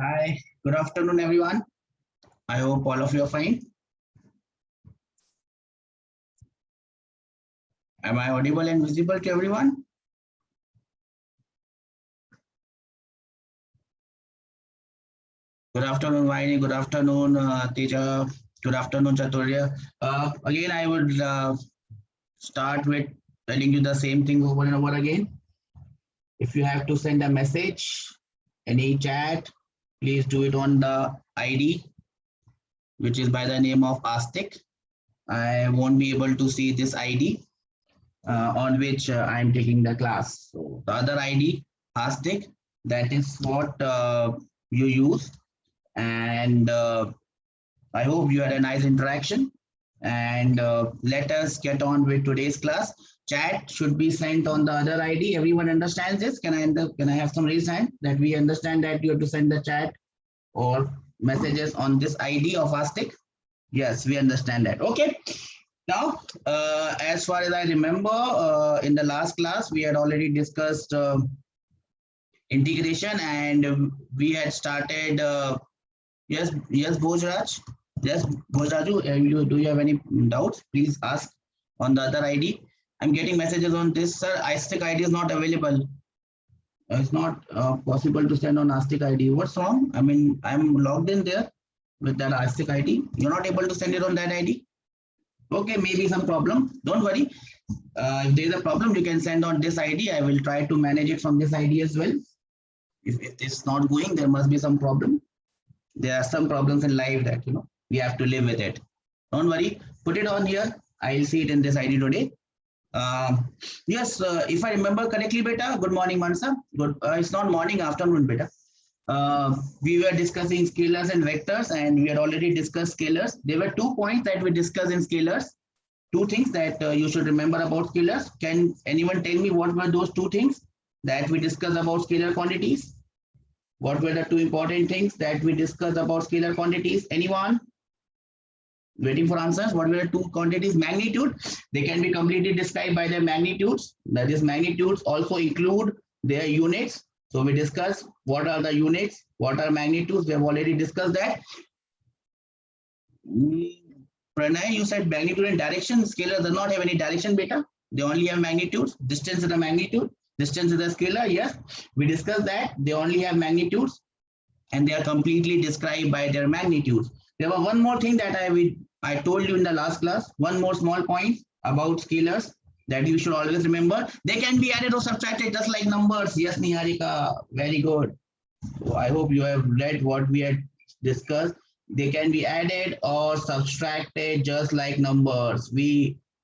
Hi, good afternoon, everyone. I hope all of you are fine. Am I audible and visible to everyone? Good afternoon, Vaini. Good afternoon, Teja. Good afternoon, Chaturya. Again, I would start with telling you the same thing over and over again. If you have to send a message, any chat, please do it on the ID, which is by the name of Astic. I won't be able to see this ID on which I'm taking the class. So the other ID, Astic, that is what you use. And I hope you had a nice interaction. And let us get on with today's class. Chat should be sent on the other ID. Everyone understands this? Can I have some raised hand that we understand that you have to send the chat or messages on this ID of Astic? Yes, we understand that. Okay. Now, as far as I remember, in the last class, we had already discussed integration and we had started, yes, Bhojraj. Yes, Bhojraju, do you have any doubts? Please ask on the other ID. I'm getting messages on this, sir. Astic ID is not available. It's not possible to send on Astic ID. What's wrong? I mean, I'm logged in there with that Astic ID. You're not able to send it on that ID? Okay, maybe some problem. Don't worry. If there is a problem, you can send on this ID. I will try to manage it from this ID as well. If it's not going, there must be some problem. There are some problems in life that we have to live with it. Don't worry. Put it on here. I'll see it in this ID today. Yes, if I remember correctly, beta. Good morning, Mansa. Good. It's not morning, afternoon, beta. We were discussing scalars and vectors, and we had already discussed scalars. There were 2 points that we discussed in scalars. 2 things that you should remember about scalars. Can anyone tell me what were those 2 things that we discussed about scalar quantities? What were the 2 important things that we discussed about scalar quantities? Anyone? Waiting for answers. What were the 2 quantities? Magnitude. They can be completely described by their magnitudes. That is, magnitudes also include their units. So we discussed what are the units, what are magnitudes. We have already discussed that. Pranay, you said magnitude and direction. Scalar does not have any direction, beta. They only have magnitudes. Distance is a magnitude. Distance is a scalar. Yes, we discussed that. They only have magnitudes and they are completely described by their magnitudes. There was one more thing that I told you in the last class. One more small point about scalars that you should always remember. They can be added or subtracted just like numbers. Yes, Niharika, very good. So I hope you have read what we had discussed. They can be added or subtracted just like numbers.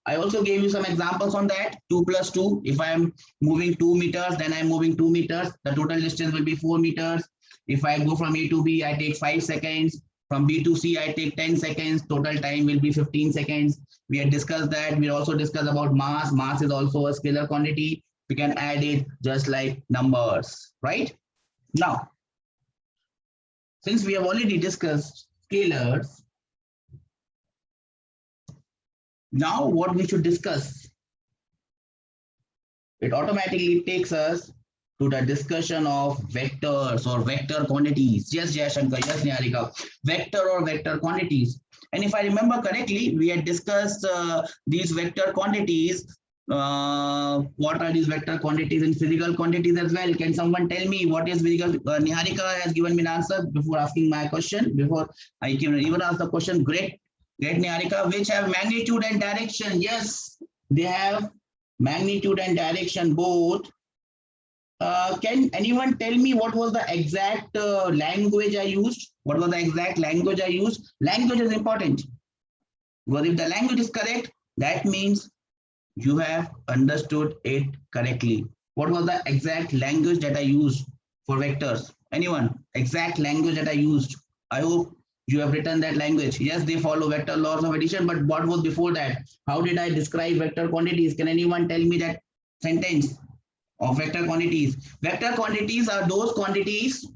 I also gave you some examples on that. 2 plus 2. If I am moving 2 meters, then I'm moving 2 meters. The total distance will be 4 meters. If I go from A to B, I take 5 seconds. From B to C, I take 10 seconds. Total time will be 15 seconds. We had discussed that. We also discussed about mass. Mass is also a scalar quantity. We can add it just like numbers, right? Now, since we have already discussed scalars, now what we should discuss, it automatically takes us to the discussion of vectors or vector quantities. Yes, Jayashankar, yes, Niharika, vector or vector quantities. And if I remember correctly, we had discussed these vector quantities. What are these vector quantities in physical quantities as well? Can someone tell me what is physical? Niharika has given me an answer before asking my question, before I can even ask the question. Great, Niharika, which have magnitude and direction. Yes, they have magnitude and direction both. Can anyone tell me what was the exact language I used? What was the exact language I used? Language is important. Because if the language is correct, that means you have understood it correctly. What was the exact language that I used for vectors? Anyone? Exact language that I used. I hope you have written that language. Yes, they follow vector laws of addition, but what was before that? How did I describe vector quantities? Can anyone tell me that sentence of vector quantities? Vector quantities are those quantities.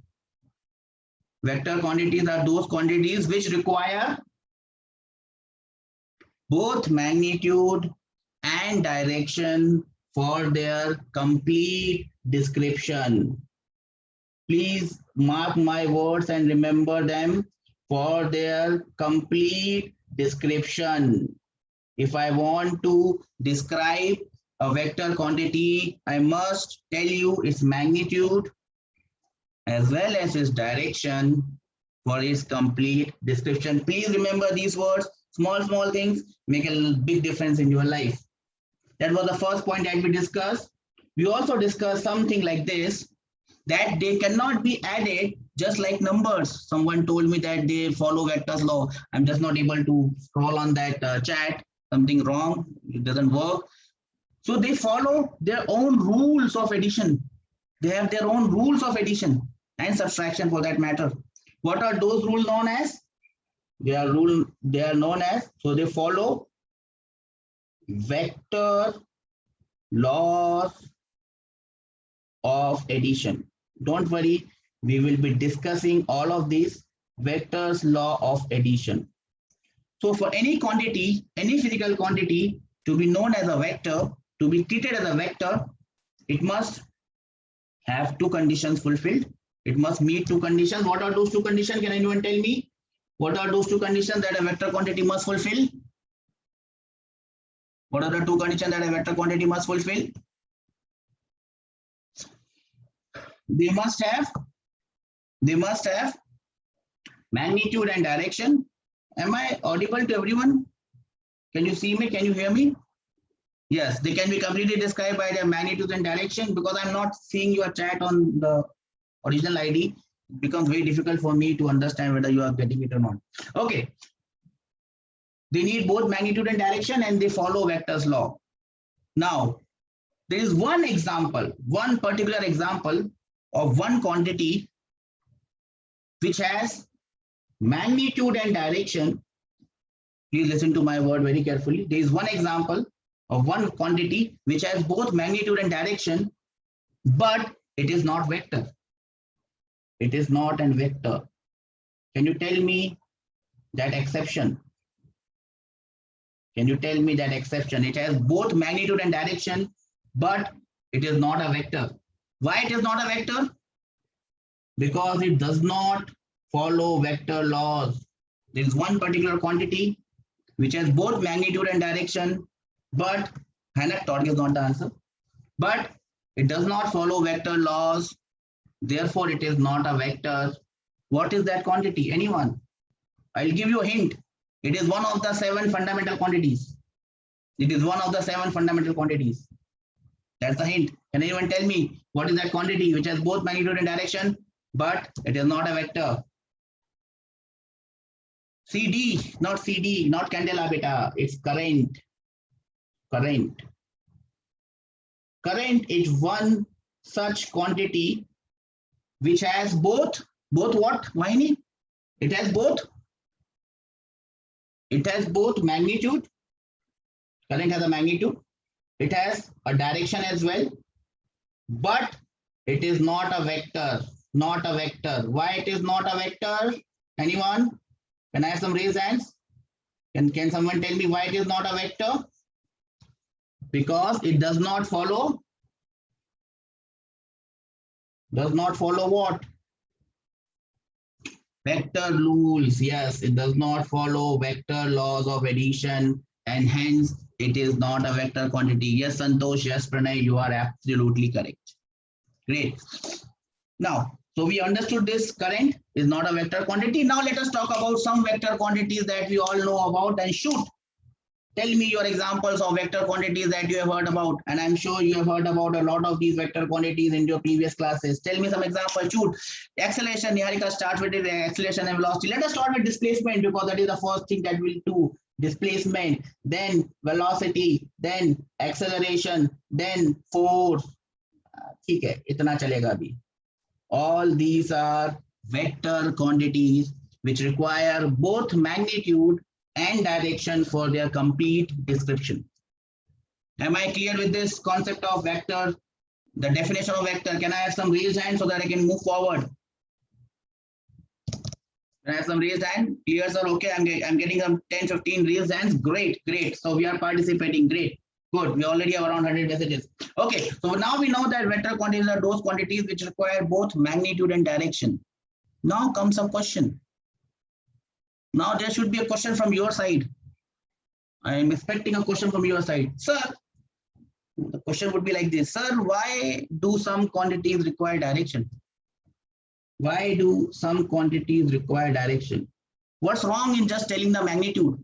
Vector quantities are those quantities which require both magnitude and direction for their complete description. Please mark my words and remember them for their complete description. If I want to describe a vector quantity, I must tell you its magnitude as well as its direction for its complete description. Please remember these words. Small things make a big difference in your life. That was the first point that we discussed. We also discussed something like this, that they cannot be added just like numbers. Someone told me that they follow vectors law. I'm just not able to scroll on that chat. Something wrong. It doesn't work. So they follow their own rules of addition. They have their own rules of addition and subtraction for that matter. What are those rules known as? They are known as, so they follow vector laws of addition. Don't worry, we will be discussing all of these vectors law of addition. So for any quantity, any physical quantity to be known as a vector, to be treated as a vector, it must have two conditions fulfilled. It must meet two conditions. What are those two conditions? Can anyone tell me? What are those two conditions that a vector quantity must fulfill? What are the two conditions that a vector quantity must fulfill? They must have magnitude and direction. Am I audible to everyone? Can you see me? Can you hear me? Yes, they can be completely described by their magnitude and direction. Because I'm not seeing your chat on the original ID, it becomes very difficult for me to understand whether you are getting it or not. Okay. They need both magnitude and direction, and they follow vectors law. Now, there is one example, one particular example of one quantity which has magnitude and direction. Please listen to my word very carefully. There is one example of one quantity which has both magnitude and direction, but it is not vector. It is not a vector. Can you tell me that exception? Can you tell me that exception? It has both magnitude and direction, but it is not a vector. Why it is not a vector? Because it does not follow vector laws. There is one particular quantity which has both magnitude and direction, but Hanak thought is not the answer. But it does not follow vector laws. Therefore, it is not a vector. What is that quantity? Anyone? I'll give you a hint. It is one of the 7 fundamental quantities. It is one of the 7 fundamental quantities. That's the hint. Can anyone tell me what is that quantity which has both magnitude and direction, but it is not a vector? CD, not candela beta. It's current. Current is one such quantity which has both what, Vahini? It has both magnitude. Current has a magnitude. It has a direction as well, but it is not a vector. Not a vector. Why it is not a vector? Anyone? Can I have some raised hands? Can someone tell me why it is not a vector? Because it does not follow. Does not follow what? Vector rules. Yes, it does not follow vector laws of addition, and hence it is not a vector quantity. Yes, Santosh. Yes, Pranay, you are absolutely correct. Great. Now, so we understood this current is not a vector quantity. Now let us talk about some vector quantities that we all know about, and shoot. Tell me your examples of vector quantities that you have heard about. And I'm sure you have heard about a lot of these vector quantities in your previous classes. Tell me some examples. Shoot. Acceleration, Niharika, start with the acceleration and velocity. Let us start with displacement, because that is the first thing that we'll do. Displacement, then velocity, then acceleration, then force. ठीक है, इतना चलेगा अभी. All these are vector quantities which require both magnitude and direction for their complete description. Am I clear with this concept of vector? The definition of vector. Can I have some raised hand so that I can move forward? Can I have some raised hand? Clear, sir? Okay, I'm getting some 10-15 raised hands. Great. So we are participating. Great. Good. We already have around 100 messages. Okay. So now we know that vector quantities are those quantities which require both magnitude and direction. Now comes a question. Now there should be a question from your side. I am expecting a question from your side. Sir, the question would be like this. Sir, why do some quantities require direction? Why do some quantities require direction? What's wrong in just telling the magnitude?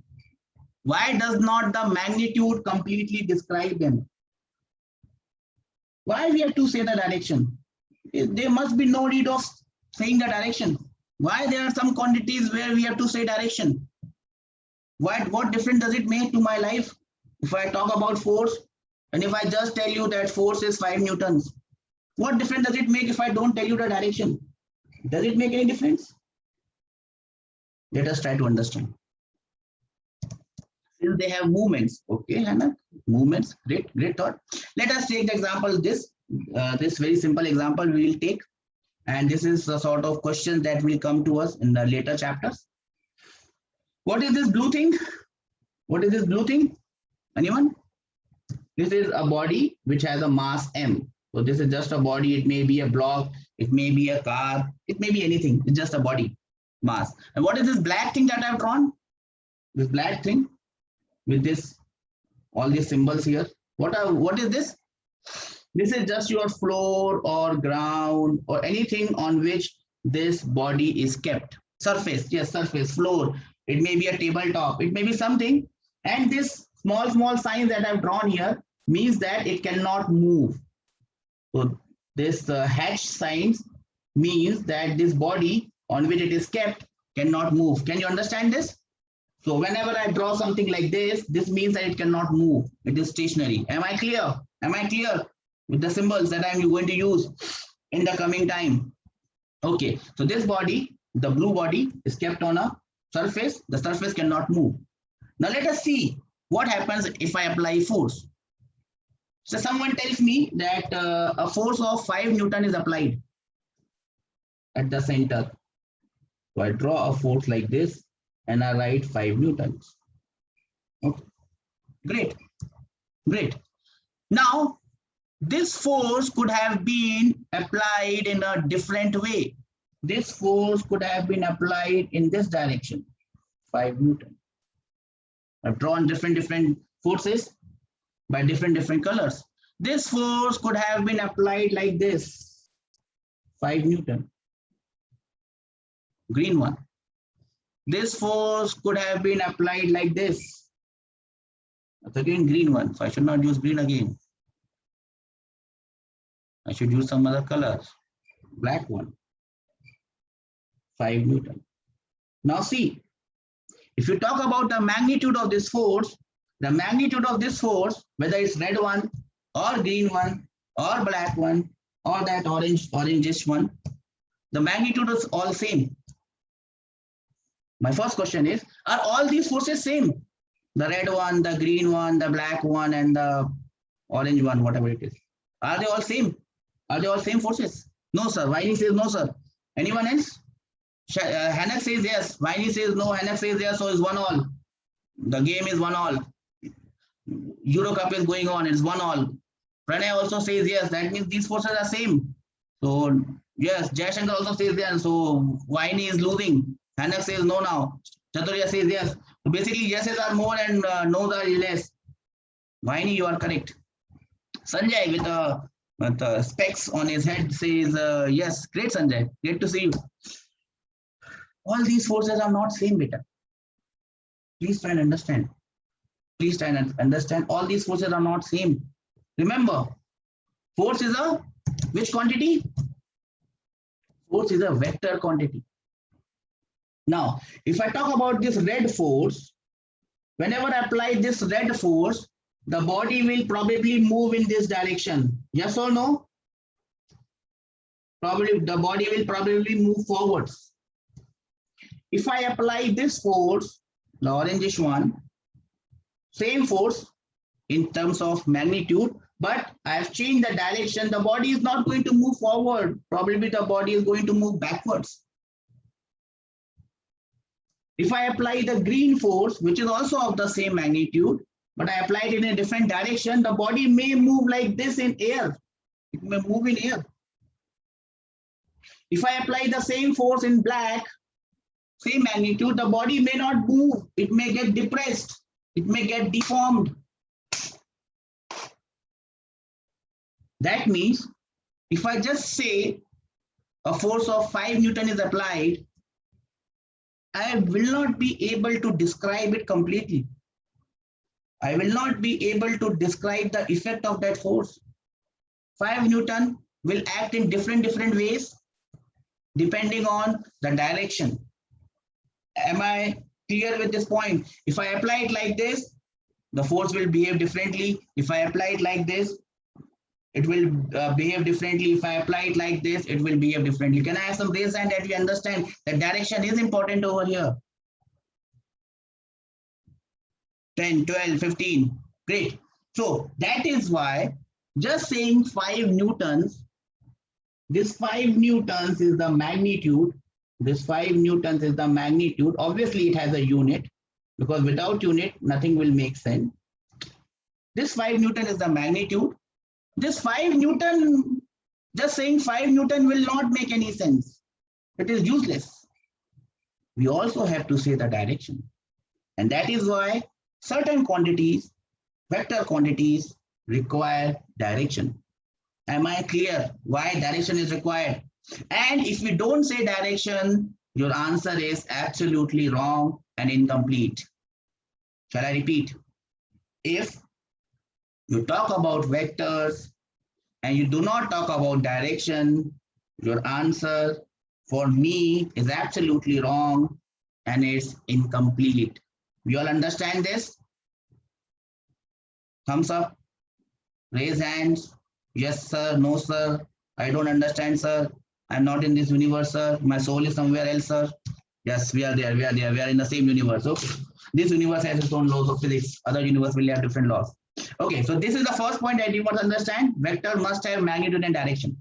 Why does not the magnitude completely describe them? Why we have to say the direction? There must be no need of saying the direction. Why there are some quantities where we have to say direction? What difference does it make to my life if I talk about force and if I just tell you that force is 5 newtons? What difference does it make if I don't tell you the direction? Does it make any difference? Let us try to understand. Since they have movements, okay, Hannah, movements, great thought. Let us take the example, this very simple example we will take, and this is the sort of question that will come to us in the later chapters. What is this blue thing? What is this blue thing? Anyone? This is a body which has a mass m. So this is just a body. It may be a block, it may be a car, it may be anything. It's just a body mass. And what is this black thing that I've drawn? This black thing with this, all these symbols here. What is this? This is just your floor or ground or anything on which this body is kept. Surface, yes, surface, floor. It may be a tabletop, it may be something. And this small signs that I've drawn here means that it cannot move. So this hatch signs means that this body on which it is kept cannot move. Can you understand this? So whenever I draw something like this means that it cannot move. It is stationary. Am I clear? Am I clear with the symbols that I'm going to use in the coming time? Okay, so this body, the blue body, is kept on a surface. The surface cannot move. Now let us see what happens if I apply force. So someone tells me that a force of 5 Newton is applied at the center. So I draw a force like this and I write 5 Newtons. Okay, great. Now, this force could have been applied in a different way. This force could have been applied in this direction, 5 Newton. I've drawn different forces by different colors. This force could have been applied like this, 5 Newton. Green one. This force could have been applied like this. That's again green one. So I should not use green again. I should use some other colors. Black one. 5 Newton. Now see, if you talk about the magnitude of this force, the magnitude of this force, whether it's red one or green one or black one or that orangish one, the magnitude is all same. My first question is, are all these forces same? The red one, the green one, the black one, and the orange one, whatever it is. Are they all same? Are they all same forces? No, sir. Viney says no, sir. Anyone else? Hanak says yes. Viney says no. Hanak says yes. So it's 1-all. The game is 1-all. Euro Cup is going on. It's 1-all. Pranay also says yes. That means these forces are same. So yes, Jayashankar also says yes. So Viney is losing. Hanak says no now. Chaturya says yes. So basically, yeses are more and no's are less. Viney, you are correct. Sanjay with the specs on his head says yes. Great, Sanjay. Great to see you. All these forces are not same, beta. Please try and understand. Please try and understand. All these forces are not same. Remember, force is a which quantity? Force is a vector quantity. Now, if I talk about this red force, whenever I apply this red force, the body will probably move in this direction. Yes or no? Probably the body will probably move forwards. If I apply this force, the orangish one, same force in terms of magnitude, but I have changed the direction. The body is not going to move forward. Probably the body is going to move backwards. If I apply the green force, which is also of the same magnitude, but I apply it in a different direction, the body may move like this in air. It may move in air. If I apply the same force in black, same magnitude, the body may not move. It may get depressed. It may get deformed. That means if I just say a force of 5 Newton is applied, I will not be able to describe it completely. I will not be able to describe the effect of that force. 5 Newton will act in different ways depending on the direction. Am I clear with this point? If I apply it like this, the force will behave differently. If I apply it like this, it will behave differently. If I apply it like this, it will behave differently. Can I have some raise hand that we understand that direction is important over here? 10, 12, 15. Great. So that is why just saying 5 Newtons, this 5 Newtons is the magnitude. This 5 Newtons is the magnitude. Obviously, it has a unit because without unit, nothing will make sense. This 5 Newton is the magnitude. This 5 Newton, just saying 5 Newton will not make any sense. It is useless. We also have to say the direction. And that is why certain quantities, vector quantities, require direction. Am I clear why direction is required? And if we don't say direction, your answer is absolutely wrong and incomplete. Shall I repeat? If you talk about vectors and you do not talk about direction, your answer for me is absolutely wrong and it's incomplete. We all understand this? Thumbs up, raise hands. Yes, sir. No, sir. I don't understand, sir. I'm not in this universe, sir. My soul is somewhere else, sir. Yes, we are there. We are there. We are in the same universe. Okay. This universe has its own laws of physics. Other universe will have different laws. Okay. So this is the first point that you must understand. Vector must have magnitude and direction.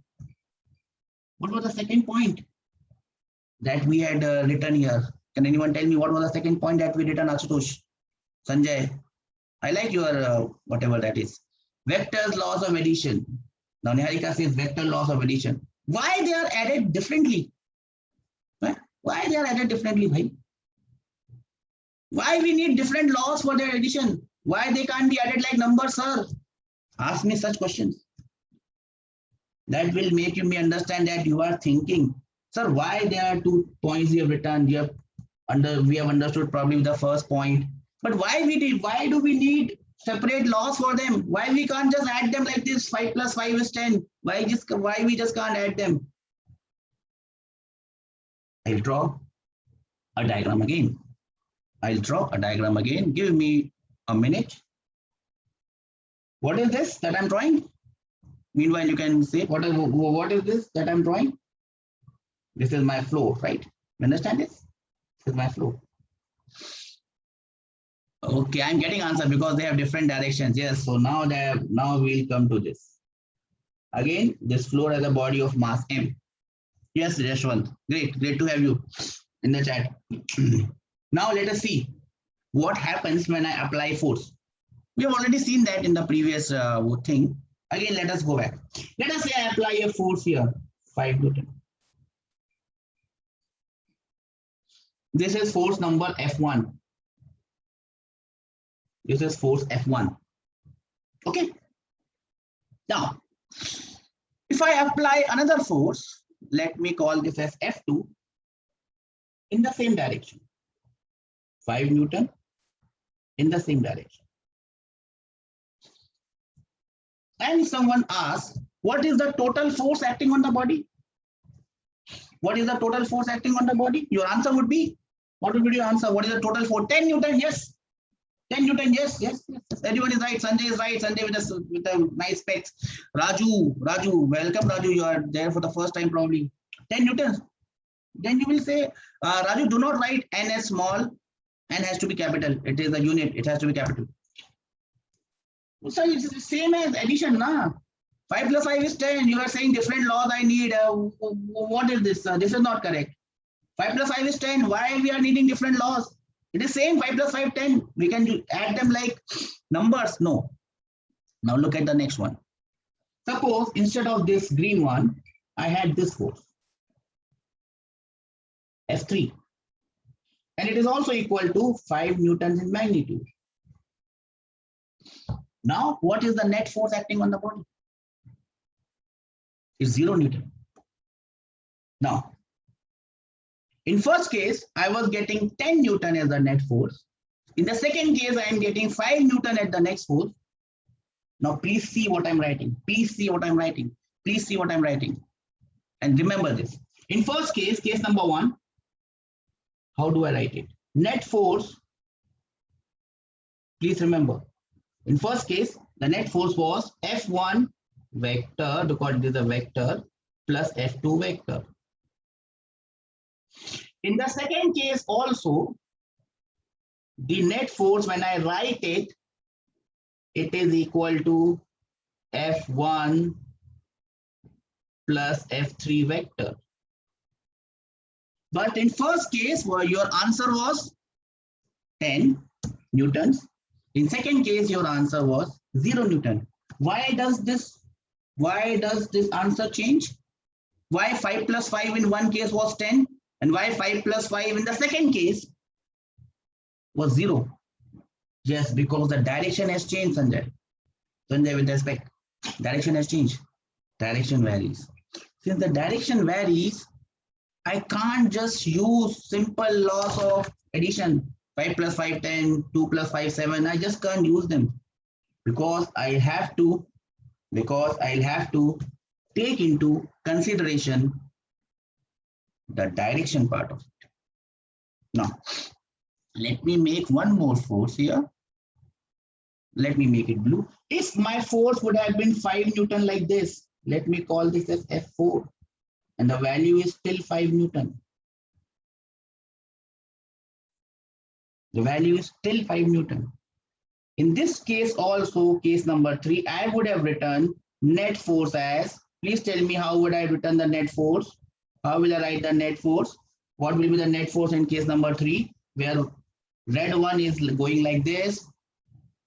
What was the second point that we had written here? Can anyone tell me what was the second point that we written, Ashutosh? Sanjay? I like your whatever that is. Vectors laws of addition. Now Niharika says vector laws of addition. Why they are added differently? Why they are added differently, bhai? Why we need different laws for their addition? Why they can't be added like numbers, sir? Ask me such questions. That will make you understand that you are thinking, sir, why there are 2 points you have written? We have understood probably the first point. But why do we need separate laws for them? Why we can't just add them like this? 5 plus 5 is 10. Why we just can't add them? I'll draw a diagram again. Give me a minute. What is this that I'm drawing? Meanwhile, you can say, what is this that I'm drawing? This is my flow, right? You understand this? This is my flow. Okay, I'm getting answer because they have different directions. Yes, so now we'll come to this. Again, this flow has a body of mass m. Yes, Yashwant. Great to have you in the chat. Now let us see what happens when I apply force. We have already seen that in the previous thing. Again, let us go back. Let us say I apply a force here, 5 Newton. This is force number F1. This is force F1. Okay. Now, if I apply another force, let me call this as F2 in the same direction. 5 Newton in the same direction. And someone asks, what is the total force acting on the body? What is the total force acting on the body? Your answer would be, what would be your answer? What is the total force? 10 Newton, yes. 10 Newton, yes. Everyone is right. Sanjay is right. Sanjay with the nice specs. Raju, welcome Raju. You are there for the first time probably. 10 Newtons. Then you will say, Raju, do not write n as small. N has to be capital. It is a unit. It has to be capital. So it's the same as addition, na? 5 plus 5 is 10. You are saying different laws I need. What is this? This is not correct. 5 plus 5 is 10. Why we are needing different laws? It is same 5 plus 5, 10. We can add them like numbers. No. Now look at the next one. Suppose instead of this green one, I had this force, F3. And it is also equal to 5 newtons in magnitude. Now, what is the net force acting on the body? It's 0 Newton. Now, in first case, I was getting 10 Newton as the net force. In the second case, I am getting 5 Newton at the next force. Now, please see what I'm writing. Please see what I'm writing. Please see what I'm writing. And remember this. In first case, case number 1, how do I write it? Net force, please remember. In first case, the net force was F1 vector, because it is a vector, plus F2 vector. In the second case also, the net force, when I write it, it is equal to F1 plus F3 vector. But in first case, your answer was 10 newtons. In second case, your answer was 0 Newton. Why does this answer change? Why 5 plus 5 in one case was 10? And why 5 plus 5 in the second case was 0? Yes, because the direction has changed, Sanjay. Sanjay, with respect, direction has changed. Direction varies. Since the direction varies, I can't just use simple laws of addition. 5 plus 5, 10, 2 plus 5, 7. I just can't use them because I'll have to take into consideration the direction part of it. Now, let me make one more force here. Let me make it blue. If my force would have been 5 Newton like this, let me call this as F4, and the value is still 5 Newton. The value is still 5 Newton. In this case also, case number 3, I would have written net force as, please tell me how would I written the net force? How will I write the net force? What will be the net force in case number 3, where red one is going like this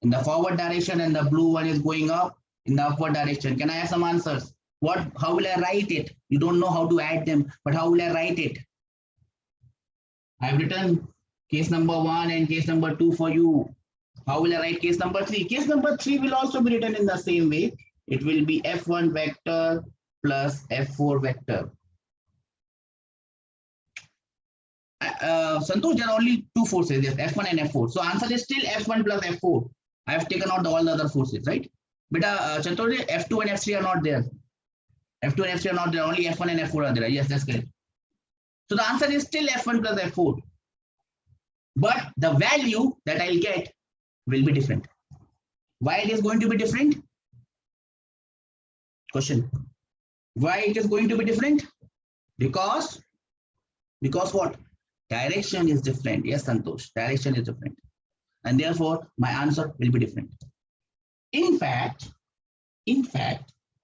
in the forward direction and the blue one is going up in the upward direction? Can I have some answers? How will I write it? You don't know how to add them, but how will I write it? I've written case number 1 and case number 2 for you. How will I write case number 3? Case number 3 will also be written in the same way. It will be F1 vector plus F4 vector. Santosh, there are only 2 forces, yes, F1 and F4. So answer is still F1 plus F4. I have taken out all the other forces, right? But Chantosh, F2 and F3 are not there. F2 and F3 are not there. Only F1 and F4 are there. Yes, that's correct. So the answer is still F1 plus F4. But the value that I'll get will be different. Why it is going to be different? Question. Why it is going to be different? Because what? Direction is different. Yes, Santosh, direction is different. And therefore, my answer will be different. In fact,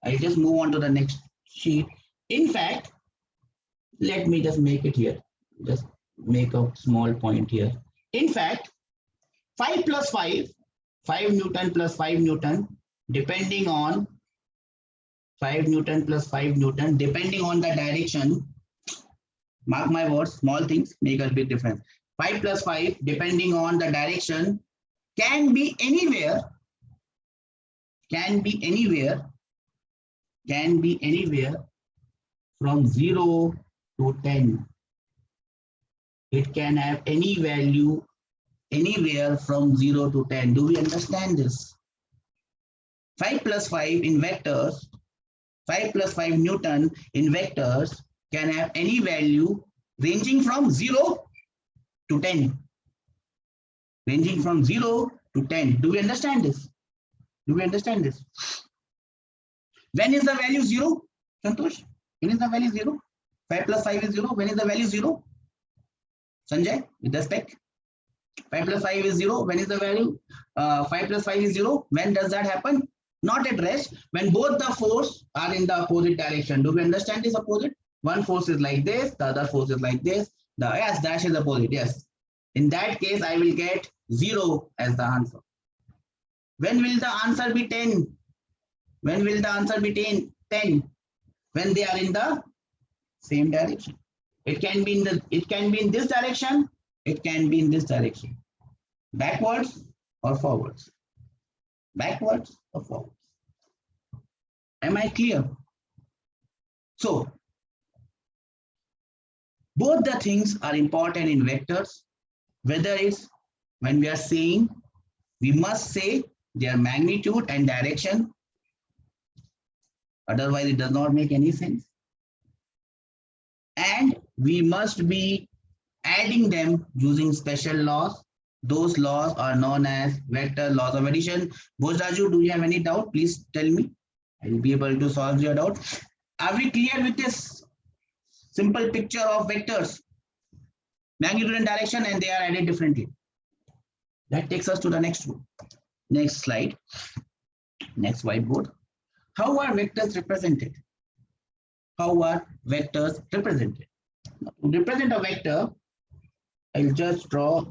I'll just move on to the next sheet. In fact, let me just make it here. Just make a small point here. In fact, 5 plus 5, 5 Newton plus 5 Newton, depending on 5 Newton plus 5 Newton, depending on the direction. Mark my words, small things make a big difference. 5 plus 5, depending on the direction, can be anywhere from 0 to 10. It can have any value anywhere from 0 to 10. Do we understand this? 5 plus 5 in vectors, 5 plus 5 Newton in vectors can have any value ranging from 0 to 10. Ranging from 0 to 10. Do we understand this? Do we understand this? When is the value 0? Santosh, when is the value 0? 5 plus 5 is 0. When is the value 0? Sanjay, with respect. 5 plus 5 is 0. When is the value? 5 plus 5 is 0. When does that happen? Not at rest. When both the force are in the opposite direction. Do we understand this opposite? One force is like this, the other force is like this. The yes, dash is opposite. Yes. In that case, I will get 0 as the answer. When will the answer be 10? When will the answer be 10? When they are in the same direction. It can be in this direction, it can be in this direction. Backwards or forwards. Backwards or forwards. Am I clear? So both the things are important in vectors, whether it's when we are saying, we must say their magnitude and direction, otherwise it does not make any sense. And we must be adding them using special laws. Those laws are known as vector laws of addition. Bhojraju, do you have any doubt? Please tell me. I will be able to solve your doubt. Are we clear with this simple picture of vectors? Magnitude and direction, and they are added differently. That takes us to the next one. Next slide. Next whiteboard. How are vectors represented? How are vectors represented? Now, to represent a vector, I'll just draw,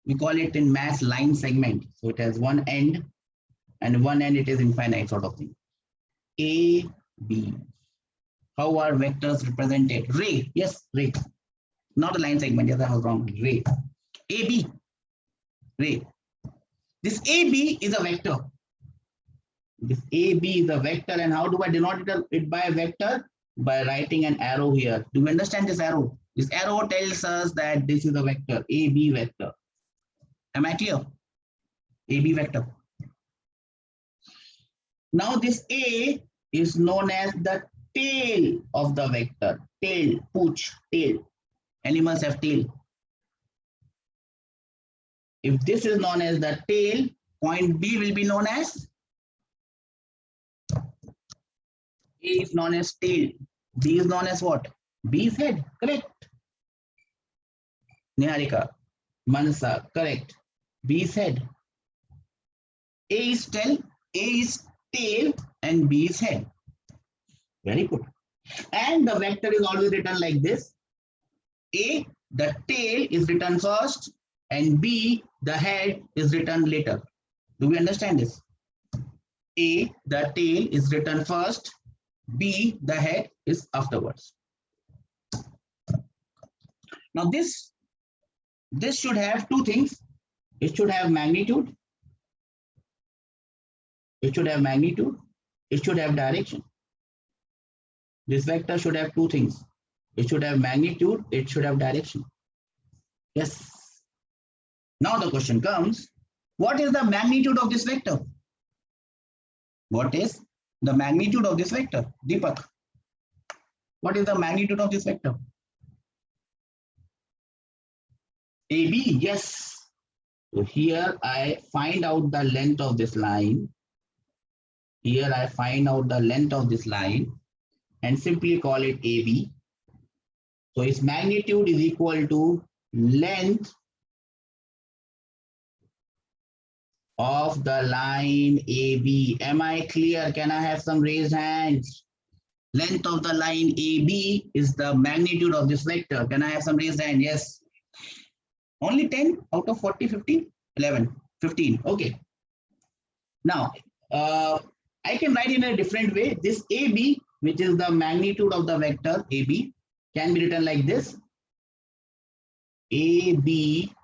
we call it in mass line segment. So it has one end, and one end it is infinite sort of thing. A, B. How are vectors represented? Ray, yes, ray. Not a line segment, yes, I was wrong. Ray. AB, ray. This AB is a vector. This AB is a vector, and how do I denote it by a vector? By writing an arrow here. Do you understand this arrow? This arrow tells us that this is a vector, AB vector. Am I clear? AB vector. Now this A is known as the tail of the vector. Tail, pooch, tail. Animals have tail. If this is known as the tail, point B will be known as A is known as tail. B is known as what? B is head. Correct. Niharika, Mansa, correct. B is head. A is tail, and B is head. Very good. And the vector is always written like this. A, the tail is written first, and B, the head is written later. Do we understand this? A, the tail is written first, B, the head is afterwards. Now this should have two things. It should have magnitude. It should have magnitude. It should have direction. This vector should have two things. It should have magnitude. It should have direction. Yes. Now the question comes, what is the magnitude of this vector? What is the magnitude of this vector? Deepak, what is the magnitude of this vector? AB, yes. So here I find out the length of this line. Here I find out the length of this line and simply call it AB. So its magnitude is equal to length of the line AB. Am I clear? Can I have some raised hands? Length of the line AB is the magnitude of this vector. Can I have some raised hand? Yes. Only 10 out of 40, 15, 11, 15. Okay. Now, I can write in a different way. This AB, which is the magnitude of the vector AB, can be written like this. AB,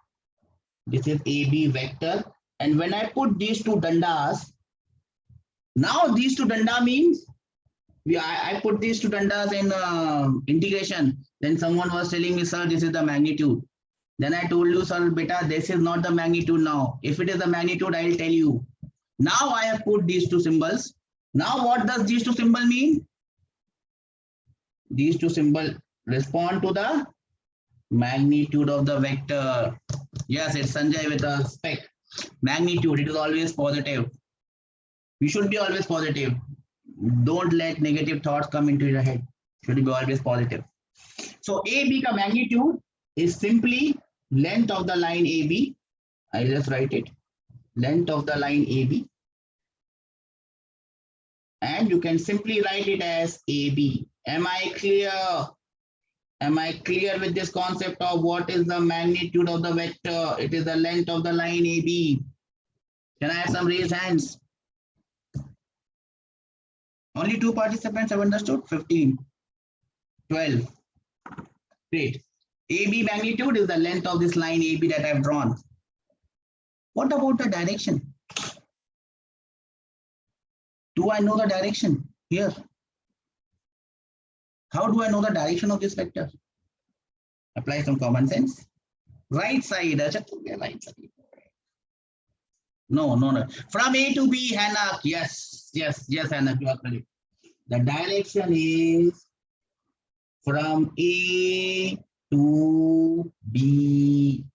this is AB vector. And when I put these two dandas, now these two danda means, I put these two dandas in integration. Then someone was telling me, sir, this is the magnitude. Then I told you, sir, beta, this is not the magnitude now. If it is the magnitude, I will tell you. Now I have put these two symbols. Now what does these two symbols mean? These two symbols respond to the magnitude of the vector. Yes, it's Sanjay with a spec. Magnitude, it is always positive. You should be always positive. Don't let negative thoughts come into your head. Should be always positive. So AB ka magnitude is simply length of the line AB. I'll just write it. Length of the line AB. And you can simply write it as AB. Am I clear? Am I clear with this concept of what is the magnitude of the vector? It is the length of the line AB. Can I have some raised hands? Only 2 participants have understood? 15, 12. Great. AB magnitude is the length of this line AB that I've drawn. What about the direction? Do I know the direction here? How do I know the direction of this vector? Apply some common sense. Right side. Right side. No. From A to B, Hanak. Yes, Hanak, you are correct. The direction is from A to B,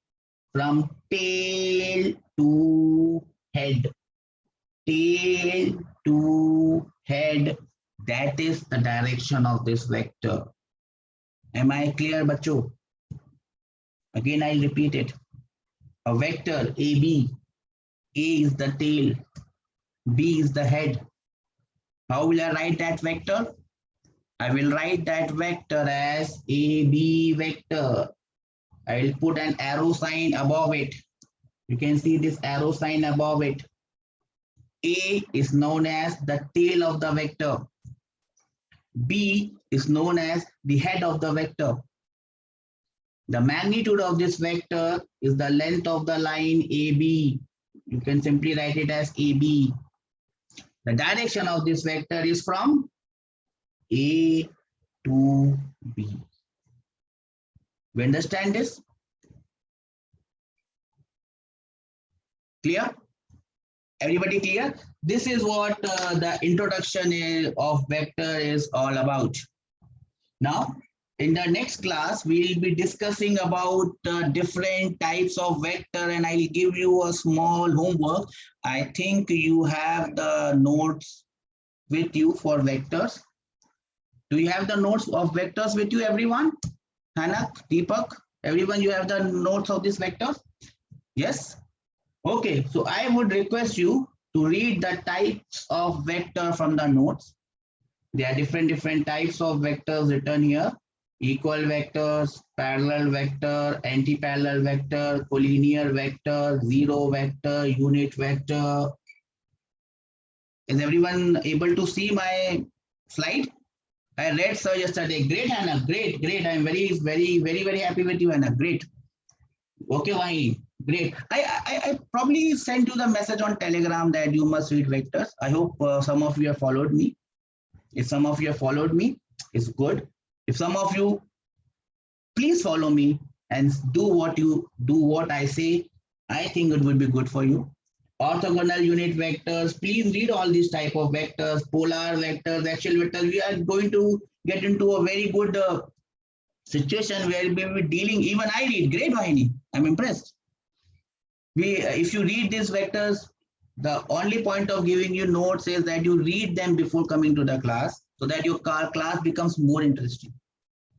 from tail to head. Tail to head. That is the direction of this vector. Am I clear, bacho? Again, I'll repeat it. A vector AB. A is the tail. B is the head. How will I write that vector? I will write that vector as AB vector. I will put an arrow sign above it. You can see this arrow sign above it. A is known as the tail of the vector. B is known as the head of the vector. The magnitude of this vector is the length of the line AB. You can simply write it as AB. The direction of this vector is from A to B. You understand this? Clear? Everybody clear? This is what the introduction of vector is all about. Now, in the next class, we will be discussing about different types of vector, and I'll give you a small homework. I think you have the notes with you for vectors. Do you have the notes of vectors with you, everyone? Hanak, Deepak, everyone, you have the notes of this vectors? Yes? Okay, so I would request you to read the types of vector from the notes. There are different types of vectors written here. Equal vectors, parallel vector, anti-parallel vector, collinear vector, zero vector, unit vector. Is everyone able to see my slide? I read sir yesterday. Great, Anna. Great. I'm very happy with you, Anna. Great. Okay, Vahi. Great. I probably sent you the message on Telegram that you must read vectors. I hope some of you have followed me. If some of you have followed me, it's good. If some of you, please follow me and do what I say. I think it will be good for you. Orthogonal unit vectors, please read all these type of vectors, polar vectors, axial vectors. We are going to get into a very good situation where we will be dealing. Even I read. Great, Vahini. I'm impressed. If you read these vectors, the only point of giving you notes is that you read them before coming to the class, so that your class becomes more interesting.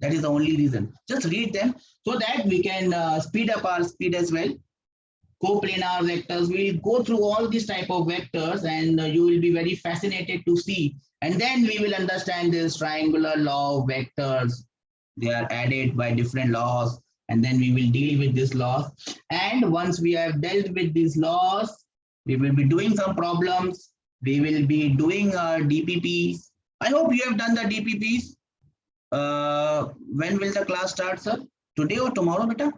That is the only reason. Just read them so that we can speed up our speed as well. Coplanar vectors, we'll go through all these type of vectors, and you will be very fascinated to see. And then we will understand this triangular law of vectors. They are added by different laws, and then we will deal with this law. And once we have dealt with these laws, we will be doing some problems. We will be doing DPPs. I hope you have done the DPPs. When will the class start, sir? Today or tomorrow, beta?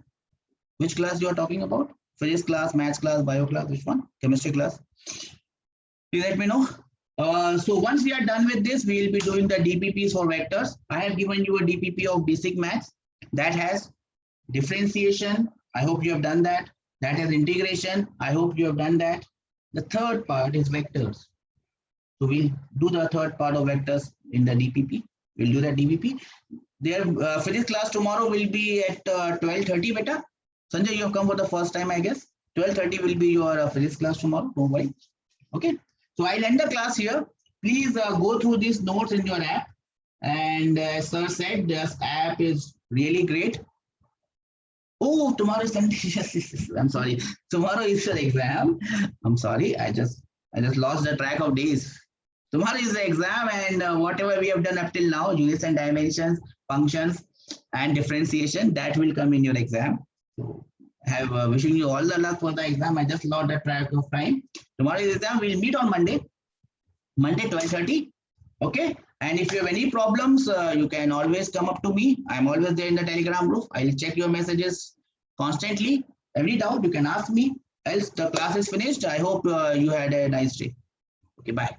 Which class you are talking about? Physics class, maths class, bio class, which one? Chemistry class? Please let me know. So once we are done with this, we will be doing the DPPs for vectors. I have given you a DPP of basic maths that has differentiation. I hope you have done that. That has integration. I hope you have done that. The third part is vectors. So we'll do the third part of vectors in the DPP. We'll do the DPP. Their physics class tomorrow will be at 12:30, beta. Sanjay, you have come for the first time, I guess. 12:30 will be your physics class tomorrow. Don't worry. Okay. So I'll end the class here. Please go through these notes in your app. And as sir said, this app is really great. Oh, tomorrow is I'm sorry. Tomorrow is your exam. I'm sorry. I just lost the track of days. Tomorrow is the exam, and whatever we have done up till now, units and dimensions, functions, and differentiation that will come in your exam. So have wishing you all the luck for the exam. I just lost the track of time. Tomorrow's exam, we'll meet on Monday 12:30. Okay. And if you have any problems, you can always come up to me. I'm always there in the Telegram group. I'll check your messages constantly. Every doubt you can ask me. Else the class is finished. I hope you had a nice day. Okay, bye.